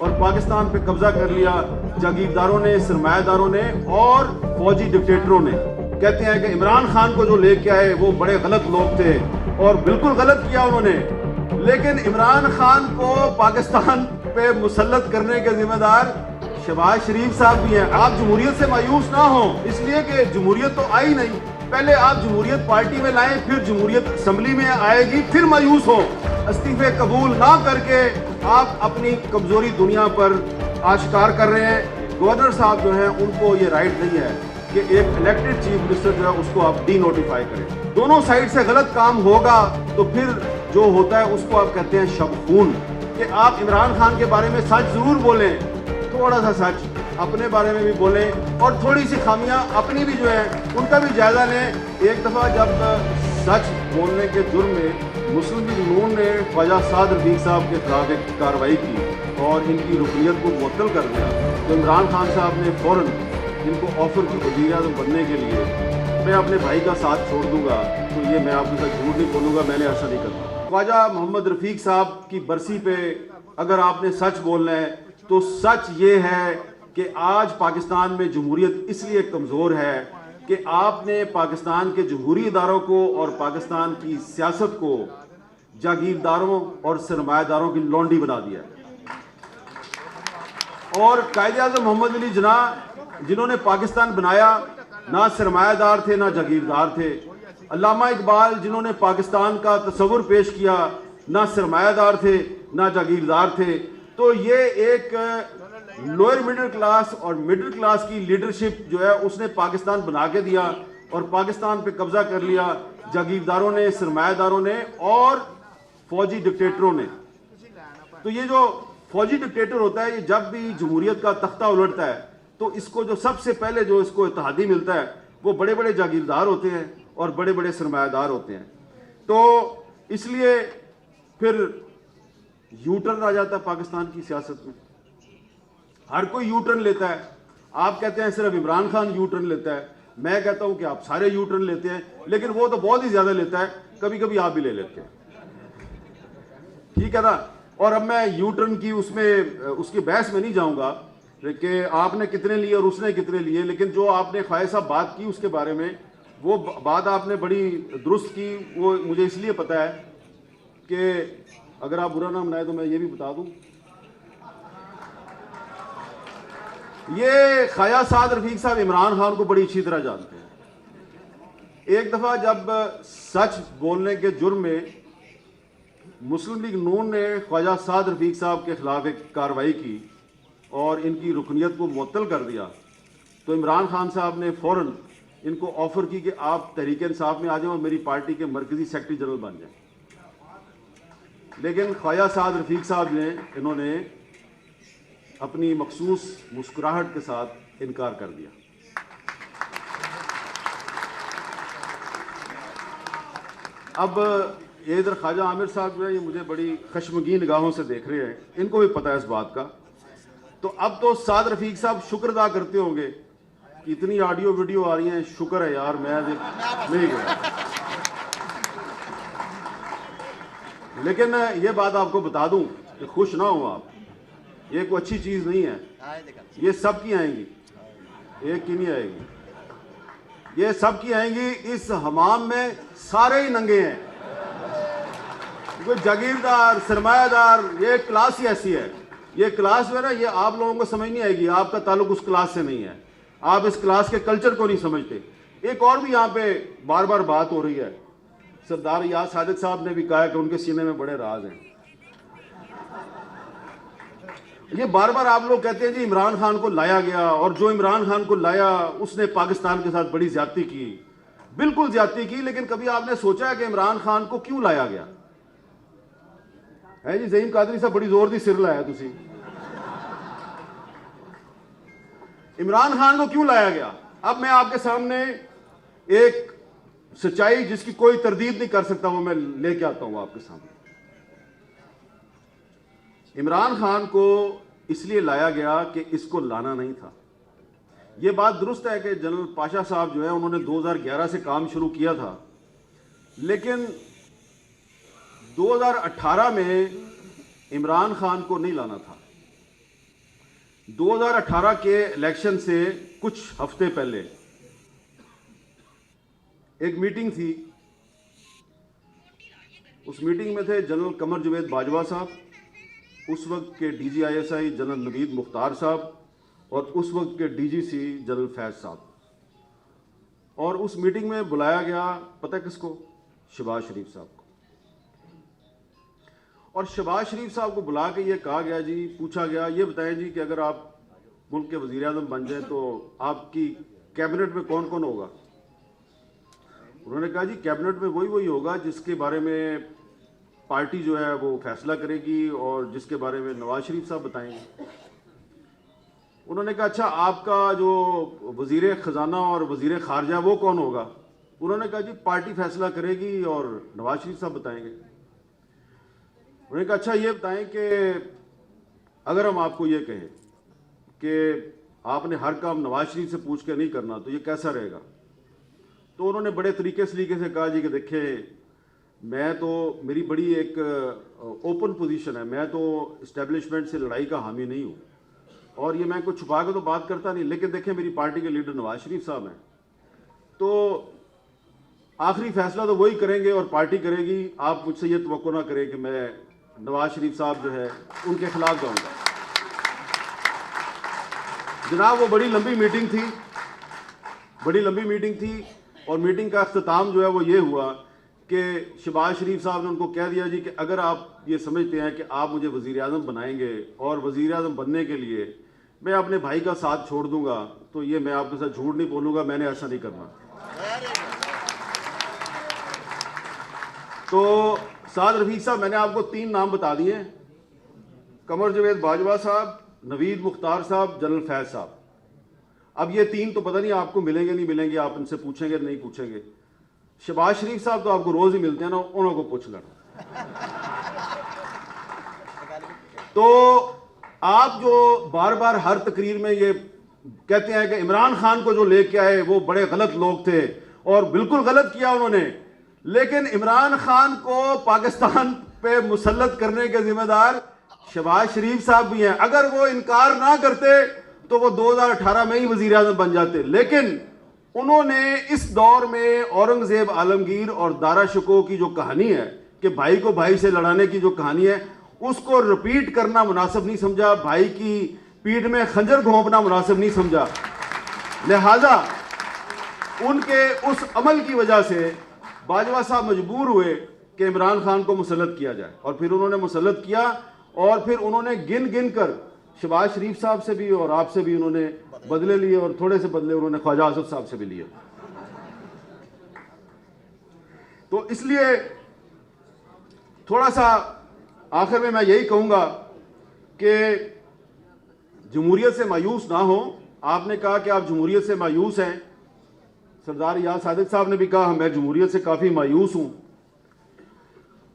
और पाकिस्तान पे कब्जा कर लिया जागीरदारों ने, सरमायादारों ने और फौजी डिक्टेटरों ने। कहते हैं कि इमरान खान को जो लेके आए वो बड़े गलत लोग थे और बिल्कुल गलत किया उन्होंने, लेकिन इमरान खान को पाकिस्तान पे मुसल्लत करने के जिम्मेदार शहबाज शरीफ साहब भी हैं। आप जमहूरियत से मायूस ना हो, इसलिए कि जमहूरियत तो आई नहीं। पहले आप जमहूरियत पार्टी में लाएं, फिर जमहूरियत असेंबली में आएगी, फिर मायूस हो। इस्तीफे कबूल ना करके आप अपनी कमजोरी दुनिया पर आश्कार कर रहे हैं। गवर्नर साहब जो हैं उनको ये राइट नहीं है कि एक इलेक्टेड चीफ मिनिस्टर जो है उसको आप डी नोटिफाई करें। दोनों साइड से गलत काम होगा तो फिर जो होता है उसको आप कहते हैं शबखून। कि आप इमरान खान के बारे में सच जरूर बोलें, थोड़ा सा सच अपने बारे में भी बोलें और थोड़ी सी खामियां अपनी भी जो है उनका भी जायजा लें। एक दफ़ा जब सच बोलने के जुर्म में मुस्लिम लीग नून ने ख्वाजा साद रफीक साहब के खिलाफ एक कार्रवाई की और इनकी रुकनीत को मुअत्तल कर दिया, तो इमरान खान साहब ने फ़ौरन इनको ऑफ़र की वज़ीर-ए-आज़म बनने के लिए मैं अपने भाई का साथ छोड़ दूंगा। तो ये मैं आपके साथ झूठ नहीं बोलूँगा, मैंने ऐसा नहीं करता। ख्वाजा मोहम्मद रफ़ीक साहब की बरसी पे अगर आपने सच बोलना है तो सच ये है कि आज पाकिस्तान में जमहूरियत इसलिए कमज़ोर है कि आपने पाकिस्तान के जमहूरी इदारों को और पाकिस्तान की सियासत को जागीरदारों और सरमायादारों की लौंडी बना दिया। और कायदे-ए-आज़म मोहम्मद अली जिन्नाह जिन्होंने पाकिस्तान बनाया, ना सरमायादार थे ना जागीरदार थे। अल्लामा इकबाल जिन्होंने पाकिस्तान का तस्वुर पेश किया, ना सरमायादार थे ना जागीरदार थे। तो ये एक लोअर मिडिल क्लास और मिडिल क्लास की लीडरशिप जो है उसने पाकिस्तान बना के दिया और पाकिस्तान पे कब्जा कर लिया जागीरदारों ने, सरमायादारों ने और फौजी डिक्टेटरों ने। तो ये जो फौजी डिक्टेटर होता है, ये जब भी जमहूरियत का तख्ता उलटता है तो इसको जो सबसे पहले जो इसको इत्तेहादी मिलता है वो बड़े बड़े जागीरदार होते हैं और बड़े बड़े सरमायादार होते हैं। तो इसलिए फिर यू टर्न आ जाता है पाकिस्तान की सियासत में। हर कोई यू टर्न लेता है। आप कहते हैं सिर्फ इमरान खान यू टर्न लेता है, मैं कहता हूं कि आप सारे यू टर्न लेते हैं, लेकिन वो तो बहुत ही ज्यादा लेता है, कभी कभी आप भी ले लेते हैं, ठीक है ना। और अब मैं यू टर्न की उसकी बहस में नहीं जाऊंगा कि आपने कितने लिए और उसने कितने लिए, लेकिन जो आपने ख्वाजा साहब बात की उसके बारे में, वो बात आपने बड़ी दुरुस्त की। वो मुझे इसलिए पता है कि अगर आप बुरा ना मनाए तो मैं ये भी बता दूं, ये ख्वाजा साद रफीक साहब इमरान खान को बड़ी अच्छी तरह जानते हैं। एक दफ़ा जब सच बोलने के जुर्म में मुस्लिम लीग नून ने ख्वाजा साद रफीक साहब के खिलाफ एक कार्रवाई की और इनकी रुकनीत को मुअत्तल कर दिया, तो इमरान खान साहब ने फ़ौरन इनको ऑफ़र की कि आप तहरीक इंसाफ में आ जाएं और मेरी पार्टी के मरकज़ी सेक्रेटरी जनरल बन जाएं। लेकिन ख्वाजा साद रफीक साहब ने इन्होंने अपनी मखसूस मुस्कुराहट के साथ इनकार कर दिया। अब ये इधर ख्वाजा आमिर साहब जो है ये मुझे बड़ी खशमगीन निगाहों से देख रहे हैं, इनको भी पता है इस बात का। तो अब तो साद रफीक साहब शुक्र अदा करते होंगे कि इतनी ऑडियो वीडियो आ रही हैं, शुक्र है यार मैं नहीं गया। लेकिन ये बात आपको बता दूं कि खुश ना हो आप, ये कोई अच्छी चीज नहीं है। ये सब की आएंगी, एक की नहीं आएगी, ये सब की आएंगी। इस हमाम में सारे ही नंगे हैं, कोई जागीरदार सरमायादार, ये क्लास ही ऐसी है। ये क्लास जो है ना, ये आप लोगों को समझ नहीं आएगी, आपका ताल्लुक उस क्लास से नहीं है, आप इस क्लास के कल्चर को नहीं समझते। एक और भी यहाँ पे बार बार बात हो रही है, सरदार याद सादिक साहब ने भी कहा कि उनके सीने में बड़े राज हैं। ये बार बार आप लोग कहते हैं जी इमरान खान को लाया गया और जो इमरान खान को लाया उसने पाकिस्तान के साथ बड़ी ज्यादती की। बिल्कुल ज्यादती की, लेकिन कभी आपने सोचा है कि इमरान खान को क्यों लाया गया है? जी ज़हीम कादरी साहब बड़ी जोर दी सिर लाया तुसी। इमरान खान को क्यों लाया गया? अब मैं आपके सामने एक सच्चाई जिसकी कोई तरदीद नहीं कर सकता वो मैं लेके आता हूं आपके सामने। इमरान खान को इसलिए लाया गया कि इसको लाना नहीं था। यह बात दुरुस्त है कि जनरल पाशा साहब जो है उन्होंने 2011 से काम शुरू किया था, लेकिन 2018 में इमरान खान को नहीं लाना था। 2018 के इलेक्शन से कुछ हफ्ते पहले एक मीटिंग थी। उस मीटिंग में थे जनरल कमर जावेद बाजवा साहब, उस वक्त के DGISI जनरल नवीद मुख्तार साहब और उस वक्त के DGC जनरल फैज साहब। और उस मीटिंग में बुलाया गया पता किसको? शहबाज शरीफ साहब को। और शहबाज शरीफ साहब को बुला के ये कहा गया जी, पूछा गया ये बताएं जी कि अगर आप मुल्क के वज़ीर आज़म बन जाए तो आपकी कैबिनेट में कौन कौन होगा? उन्होंने कहा जी कैबिनेट में वही होगा जिसके बारे में पार्टी जो है वो फैसला करेगी और जिसके बारे में नवाज शरीफ साहब बताएंगे। उन्होंने कहा अच्छा आपका जो वज़ीर ख़जाना और वज़ीर ख़ारजा वो कौन होगा? उन्होंने कहा जी पार्टी फैसला करेगी और नवाज शरीफ साहब बताएंगे। उन्होंने कहा अच्छा ये बताएं कि अगर हम आपको ये कहें कि आपने हर काम नवाज शरीफ से पूछ के नहीं करना तो ये कैसा रहेगा? तो उन्होंने बड़े तरीके से कहा जी कि देखिए मैं तो, मेरी बड़ी एक ओपन पोजीशन है, मैं तो इस्टेब्लिशमेंट से लड़ाई का हामी नहीं हूँ और ये मैं कुछ छुपा के तो बात करता नहीं, लेकिन देखें मेरी पार्टी के लीडर नवाज शरीफ साहब हैं तो आखिरी फैसला तो वही करेंगे और पार्टी करेगी। आप मुझसे ये तवक्को ना करें कि मैं नवाज शरीफ साहब जो है उनके खिलाफ जाऊँगा। जनाब वो बड़ी लंबी मीटिंग थी और मीटिंग का अख्ताम जो है वो ये हुआ कि शहबाज शरीफ साहब ने उनको कह दिया जी कि अगर आप ये समझते हैं कि आप मुझे वज़ीर आज़म बनाएंगे और वज़ीर आज़म बनने के लिए मैं अपने भाई का साथ छोड़ दूंगा तो ये मैं आपके साथ झूठ नहीं बोलूँगा, मैंने ऐसा नहीं करना। तो साद रफीक साहब मैंने आपको 3 नाम बता दिए, कमर जावेद बाजवा साहब, नवीद मुख्तार साहब, जनरल फैज साहब। अब ये 3 तो पता नहीं आपको मिलेंगे नहीं मिलेंगे, आप इनसे पूछेंगे नहीं पूछेंगे। शहबाज शरीफ साहब तो आपको रोज ही मिलते हैं ना, उन्होंने को पूछ लेना। तो आप जो बार बार हर तकरीर में ये कहते हैं कि इमरान खान को जो लेके आए वो बड़े गलत लोग थे और बिल्कुल गलत किया उन्होंने, लेकिन इमरान खान को पाकिस्तान पे मुसल्लत करने के जिम्मेदार शहबाज शरीफ साहब भी हैं। अगर वो इनकार ना करते तो वो 2018 में ही वजीर आज़म बन जाते, लेकिन उन्होंने इस दौर में औरंगजेब आलमगीर और दारा शिकोह की जो कहानी है कि भाई को भाई से लड़ाने की जो कहानी है उसको रिपीट करना मुनासिब नहीं समझा, भाई की पीठ में खंजर घोंपना मुनासिब नहीं समझा। लिहाजा उनके उस अमल की वजह से बाजवा साहब मजबूर हुए कि इमरान खान को मुसल्लत किया जाए और फिर उन्होंने मुसल्लत किया और फिर उन्होंने गिन गिन कर शहबाज शरीफ साहब से भी और आपसे भी उन्होंने बदले लिए और थोड़े से बदले उन्होंने ख्वाजा आसिफ साहब से भी लिए। तो इसलिए थोड़ा सा आखिर में मैं यही कहूंगा कि जमहूरियत से मायूस ना हो। आपने कहा कि आप जमहूरियत से मायूस हैं, सरदार याद सादिक साहब ने भी कहा मैं जमहूरियत से काफी मायूस हूं।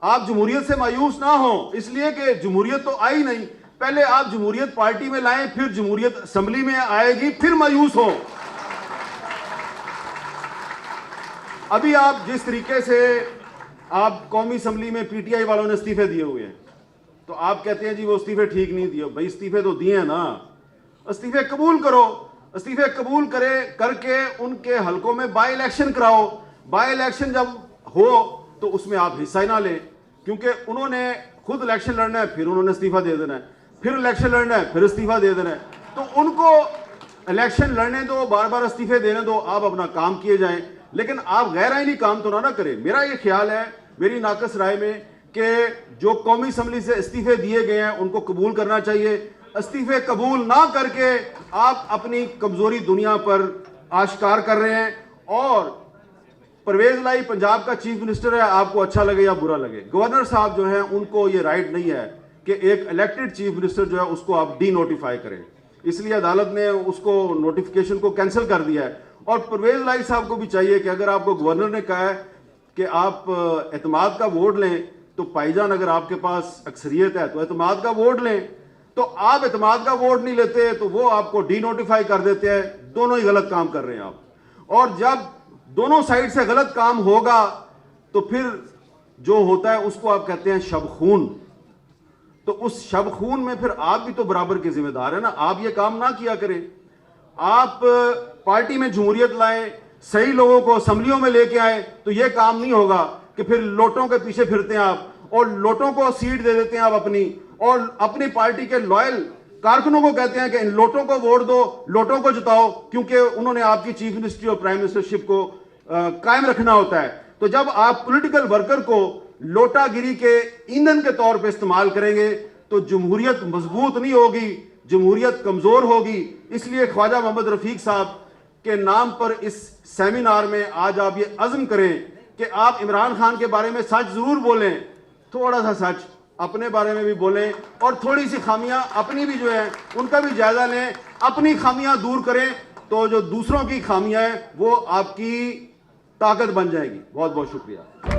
आप जमहूरियत से मायूस ना हो इसलिए कि जमहूरियत तो आई नहीं, पहले आप जमहूरियत पार्टी में लाएं, फिर जमहूरियत असेंबली में आएगी, फिर मायूस हो। अभी आप जिस तरीके से आप कौमी असेंबली में PTI वालों ने इस्तीफे दिए हुए हैं तो आप कहते हैं जी वो इस्तीफे ठीक नहीं दिए। भाई इस्तीफे तो दिए हैं ना, इस्तीफे कबूल करो, इस्तीफे कबूल करके उनके हलकों में बाई इलेक्शन कराओ। बाई इलेक्शन जब हो तो उसमें आप हिस्सा ही ना लें, क्योंकि उन्होंने खुद इलेक्शन लड़ना है, फिर उन्होंने इस्तीफा दे देना है, फिर इलेक्शन लड़ना है, फिर इस्तीफा दे देना है। तो उनको इलेक्शन लड़ने दो, बार बार इस्तीफे देने दो, आप अपना काम किए जाएं, लेकिन आप गैर आईनी काम तो ना करें। मेरा ये ख्याल है, मेरी नाकस राय में, कि जो कौमी असेंबली से इस्तीफे दिए गए हैं उनको कबूल करना चाहिए। इस्तीफे कबूल ना करके आप अपनी कमजोरी दुनिया पर आश्कार कर रहे हैं। और परवेज लाई पंजाब का चीफ मिनिस्टर है, आपको अच्छा लगे या बुरा लगे, गवर्नर साहब जो है उनको ये राइट नहीं है कि एक इलेक्टेड चीफ मिनिस्टर जो है उसको आप डी नोटिफाई करें, इसलिए अदालत ने उसको नोटिफिकेशन को कैंसिल कर दिया है। और परवेज लाई साहब को भी चाहिए कि अगर आपको गवर्नर ने कहा है कि आप एतमाद का वोट लें तो भाईजान अगर आपके पास अक्सरियत है तो एतमाद का वोट लें, तो आप एतमाद का वोट नहीं लेते तो वो आपको डी नोटिफाई कर देते हैं। दोनों ही गलत काम कर रहे हैं आप, और जब दोनों साइड से गलत काम होगा तो फिर जो होता है उसको आप कहते हैं शब खून। तो उस शब खून में फिर आप भी तो बराबर के जिम्मेदार है ना। आप ये काम ना किया करें। आप पार्टी में जमहूरियत लाएं, सही लोगों को असेंबलियों में लेके आए, तो ये काम नहीं होगा कि फिर लोटों के पीछे फिरते हैं आप और लोटों को सीट दे देते हैं आप अपनी, और अपनी पार्टी के लॉयल कारकुनों को कहते हैं कि इन लोटों को वोट दो, लोटों को जिताओ, क्योंकि उन्होंने आपकी चीफ मिनिस्ट्री और प्राइम मिनिस्टरशिप को कायम रखना होता है। तो जब आप पॉलिटिकल वर्कर को लोटागिरी के ईंधन के तौर पे इस्तेमाल करेंगे तो जमहूरियत मजबूत नहीं होगी, जमहूरियत कमजोर होगी। इसलिए ख्वाजा मोहम्मद रफीक साहब के नाम पर इस सेमिनार में आज आप ये अज़्म करें कि आप इमरान खान के बारे में सच जरूर बोलें, थोड़ा सा सच अपने बारे में भी बोलें, और थोड़ी सी खामियां अपनी भी जो है उनका भी जायजा लें, अपनी खामियां दूर करें, तो जो दूसरों की खामियां हैं वो आपकी ताकत बन जाएगी। बहुत बहुत शुक्रिया।